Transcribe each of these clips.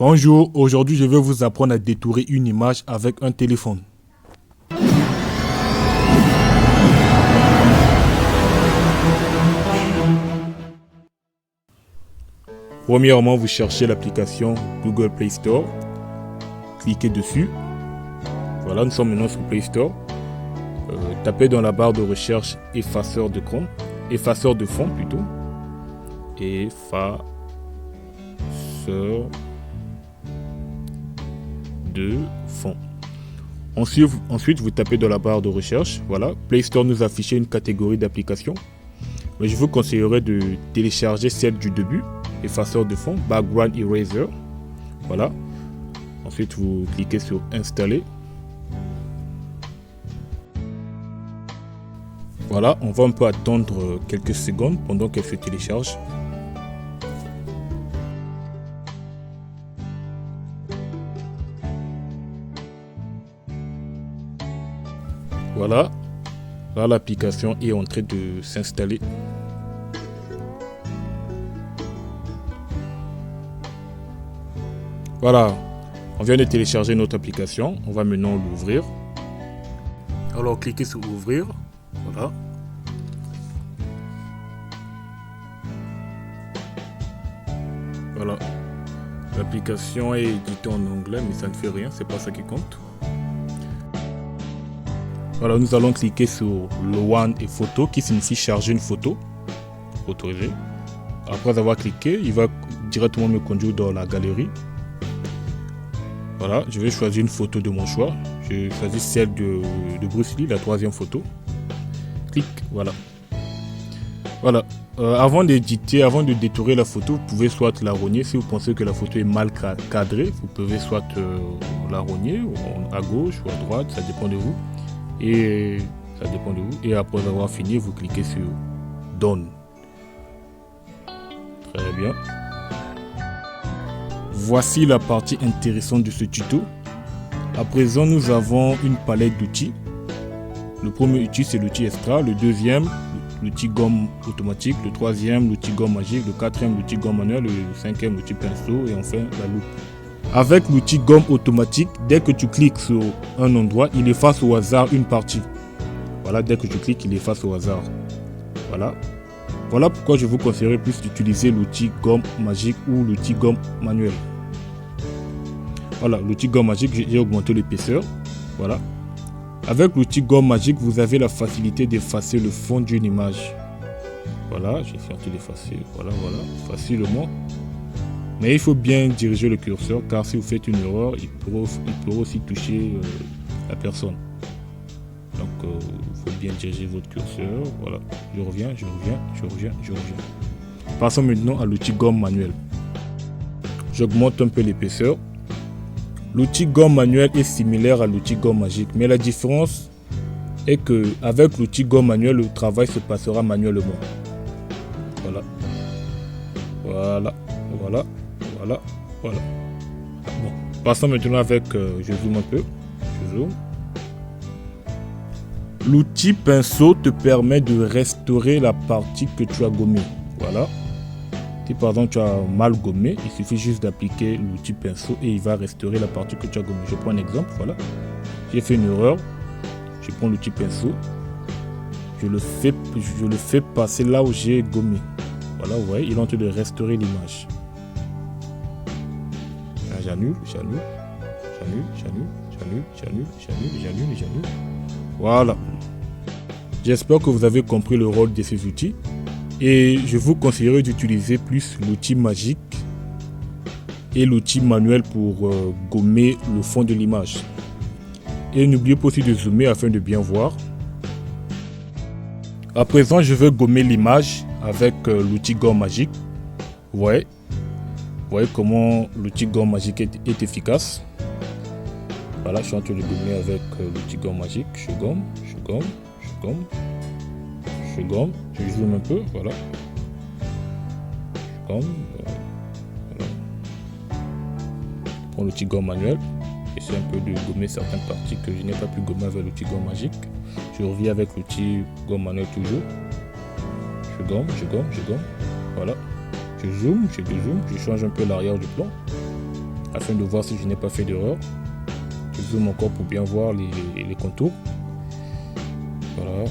Bonjour, aujourd'hui je vais vous apprendre à détourer une image avec un téléphone. Premièrement, vous cherchez l'application Google Play Store. Cliquez dessus. Voilà, nous sommes maintenant sur Play Store. Tapez dans la barre de recherche effaceur de fond plutôt. Effaceur de fond. Ensuite, vous tapez dans la barre de recherche. Voilà, Play Store nous affiche une catégorie d'applications. Mais je vous conseillerais de télécharger celle du début, effaceur de fond, Background Eraser. Voilà. Ensuite, vous cliquez sur Installer. Voilà, on va un peu attendre quelques secondes pendant qu'elle se télécharge. Voilà, là l'application est en train de s'installer. Voilà, on vient de télécharger notre application, on va maintenant l'ouvrir. Alors cliquez sur ouvrir, voilà. Voilà, l'application est éditée en anglais mais ça ne fait rien, c'est pas ça qui compte. Voilà, nous allons cliquer sur le One et photo qui signifie charger une photo. Autoriser. Après avoir cliqué, il va directement me conduire dans la galerie. Voilà, je vais choisir une photo de mon choix. Je choisis celle de Bruce Lee, la troisième photo. Clic, voilà. Voilà. Avant d'éditer, avant de détourer la photo, vous pouvez soit la rogner. Si vous pensez que la photo est mal cadrée, vous pouvez soit la rogner à gauche ou à droite, ça dépend de vous. Et ça dépend de vous. Et après avoir fini, vous cliquez sur Done. Très bien. Voici la partie intéressante de ce tuto. À présent, nous avons une palette d'outils. Le premier outil, c'est l'outil Extra. Le deuxième, l'outil gomme automatique. Le troisième, l'outil gomme magique. Le quatrième, l'outil gomme manuel. Le cinquième, l'outil pinceau. Et enfin, la loupe. Avec l'outil gomme automatique, dès que tu cliques sur un endroit, il efface au hasard une partie. Voilà, dès que tu cliques, il efface au hasard. Voilà. Voilà pourquoi je vous conseillerais plus d'utiliser l'outil gomme magique ou l'outil gomme manuel. Voilà, l'outil gomme magique, j'ai augmenté l'épaisseur. Voilà. Avec l'outil gomme magique, vous avez la facilité d'effacer le fond d'une image. Voilà, j'ai fait d'effacer. Voilà, facilement. Mais il faut bien diriger le curseur car si vous faites une erreur, il pourra aussi toucher la personne. Donc il faut bien diriger votre curseur. Voilà, je reviens. Passons maintenant à l'outil gomme manuel. J'augmente un peu l'épaisseur. L'outil gomme manuel est similaire à l'outil gomme magique, mais la différence est que avec l'outil gomme manuel, le travail se passera manuellement. Voilà. Bon, passons maintenant avec, je zoome un peu. L'outil pinceau te permet de restaurer la partie que tu as gommée. Voilà. Si par exemple tu as mal gommé, il suffit juste d'appliquer l'outil pinceau et il va restaurer la partie que tu as gommée. Je prends un exemple, voilà. J'ai fait une erreur. Je prends l'outil pinceau. Je le fais passer là où j'ai gommé. Voilà, vous voyez, il est en train de restaurer l'image. J'annule. Voilà. J'espère que vous avez compris le rôle de ces outils. Et je vous conseillerais d'utiliser plus l'outil magique et l'outil manuel pour gommer le fond de l'image. Et n'oubliez pas aussi de zoomer afin de bien voir. À présent, je vais gommer l'image avec l'outil gomme magique. Vous voyez comment l'outil gomme magique est efficace. Voilà, je suis en train de gommer avec l'outil gomme magique. Je gomme. Je zoome un peu, voilà. Je gomme. Voilà. Je prends l'outil gomme manuel. J'essaie un peu de gommer certaines parties que je n'ai pas pu gommer avec l'outil gomme magique. Je reviens avec l'outil gomme manuel toujours. Je gomme. Voilà. Je zoome, je change un peu l'arrière du plan. afin de voir si je n'ai pas fait d'erreur. Je zoome encore pour bien voir les contours. Voilà.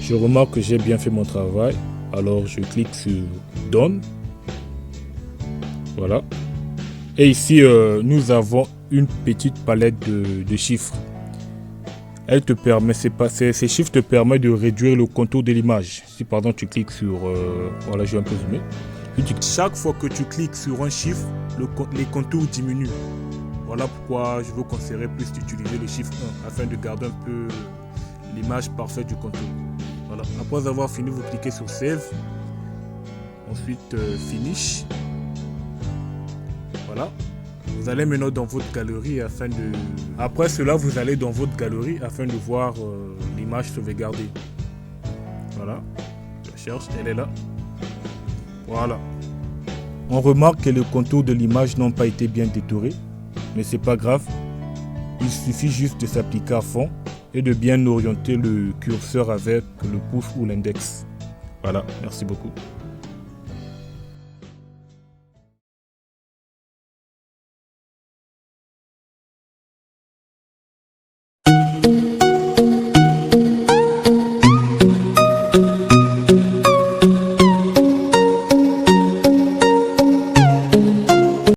Je remarque que j'ai bien fait mon travail. Alors je clique sur Done. Voilà. Et ici, nous avons une petite palette de chiffres. Elle te permet, ces chiffres te permettent de réduire le contour de l'image. Si par exemple tu cliques sur, voilà, je vais un peu zoomer. Chaque fois que tu cliques sur un chiffre, les contours diminuent. Voilà pourquoi je veux conseiller plus d'utiliser le chiffre 1 afin de garder un peu l'image parfaite du contour. Voilà. Après avoir fini, vous cliquez sur Save. Ensuite, Finish. Voilà. Vous allez maintenant dans votre galerie afin de... Après cela, vous allez dans votre galerie afin de voir l'image sauvegardée. Voilà. Je cherche, elle est là. Voilà. On remarque que les contours de l'image n'ont pas été bien détourés, mais c'est pas grave. Il suffit juste de s'appliquer à fond et de bien orienter le curseur avec le pouce ou l'index. Voilà, merci beaucoup.